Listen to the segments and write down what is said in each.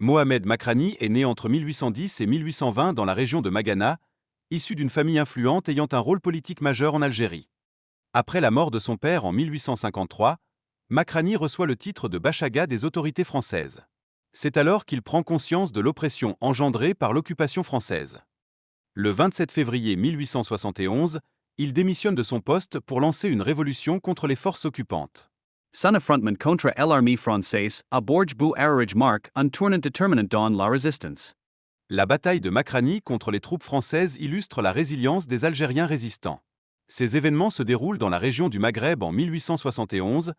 Mohamed Makrani est né entre 1810 et 1820 dans la région de Magana, issu d'une famille influente ayant un rôle politique majeur en Algérie. Après la mort de son père en 1853, Makrani reçoit le titre de Bachaga des autorités françaises. C'est alors qu'il prend conscience de l'oppression engendrée par l'occupation française. Le 27 février 1871, il démissionne de son poste pour lancer une révolution contre les forces occupantes. Son affrontement contre l'armée française à Bourg-Bou Arrage marque un tournant déterminant dans la résistance. La bataille de Makrani contre les troupes françaises illustre la résilience des Algériens résistants. Ces événements se déroulent dans la région du Maghreb en 1871,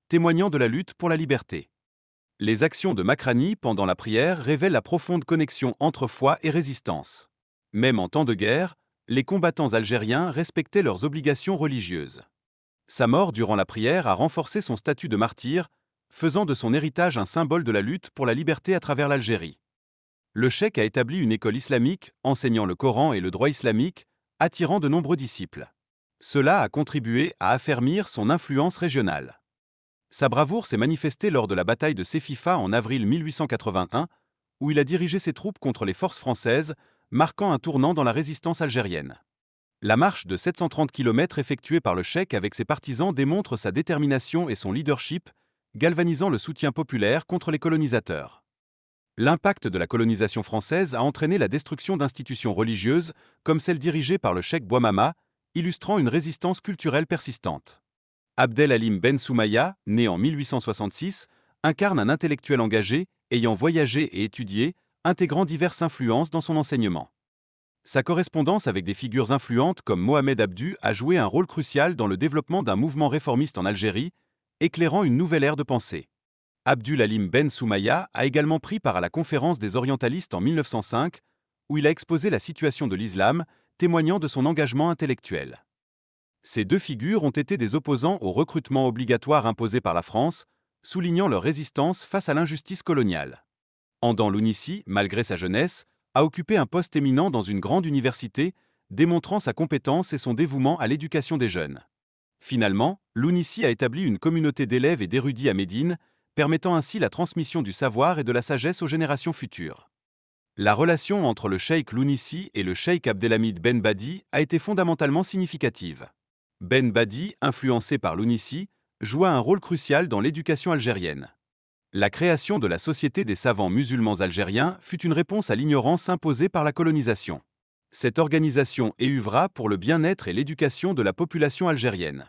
témoignant de la lutte pour la liberté. Les actions de Makrani pendant la prière révèlent la profonde connexion entre foi et résistance. Même en temps de guerre, les combattants algériens respectaient leurs obligations religieuses. Sa mort durant la prière a renforcé son statut de martyr, faisant de son héritage un symbole de la lutte pour la liberté à travers l'Algérie. Le cheikh a établi une école islamique, enseignant le Coran et le droit islamique, attirant de nombreux disciples. Cela a contribué à affermir son influence régionale. Sa bravoure s'est manifestée lors de la bataille de Séfifa en avril 1881, où il a dirigé ses troupes contre les forces françaises, marquant un tournant dans la résistance algérienne. La marche de 730 km effectuée par le cheikh avec ses partisans démontre sa détermination et son leadership, galvanisant le soutien populaire contre les colonisateurs. L'impact de la colonisation française a entraîné la destruction d'institutions religieuses, comme celle dirigée par le cheikh Bouamama, illustrant une résistance culturelle persistante. Abdel Halim Ben Soumaya, né en 1866, incarne un intellectuel engagé, ayant voyagé et étudié, intégrant diverses influences dans son enseignement. Sa correspondance avec des figures influentes comme Mohamed Abdu a joué un rôle crucial dans le développement d'un mouvement réformiste en Algérie, éclairant une nouvelle ère de pensée. Abdul Halim Ben Soumaya a également pris part à la conférence des orientalistes en 1905, où il a exposé la situation de l'islam, témoignant de son engagement intellectuel. Ces deux figures ont été des opposants au recrutement obligatoire imposé par la France, soulignant leur résistance face à l'injustice coloniale. Andan Lounissi, malgré sa jeunesse, a occupé un poste éminent dans une grande université, démontrant sa compétence et son dévouement à l'éducation des jeunes. Finalement, Lounissi a établi une communauté d'élèves et d'érudits à Médine, permettant ainsi la transmission du savoir et de la sagesse aux générations futures. La relation entre le cheikh Lounissi et le cheikh Abdelhamid Ben Badi a été fondamentalement significative. Ben Badi, influencé par Lounissi, joua un rôle crucial dans l'éducation algérienne. La création de la Société des savants musulmans algériens fut une réponse à l'ignorance imposée par la colonisation. Cette organisation œuvra pour le bien-être et l'éducation de la population algérienne.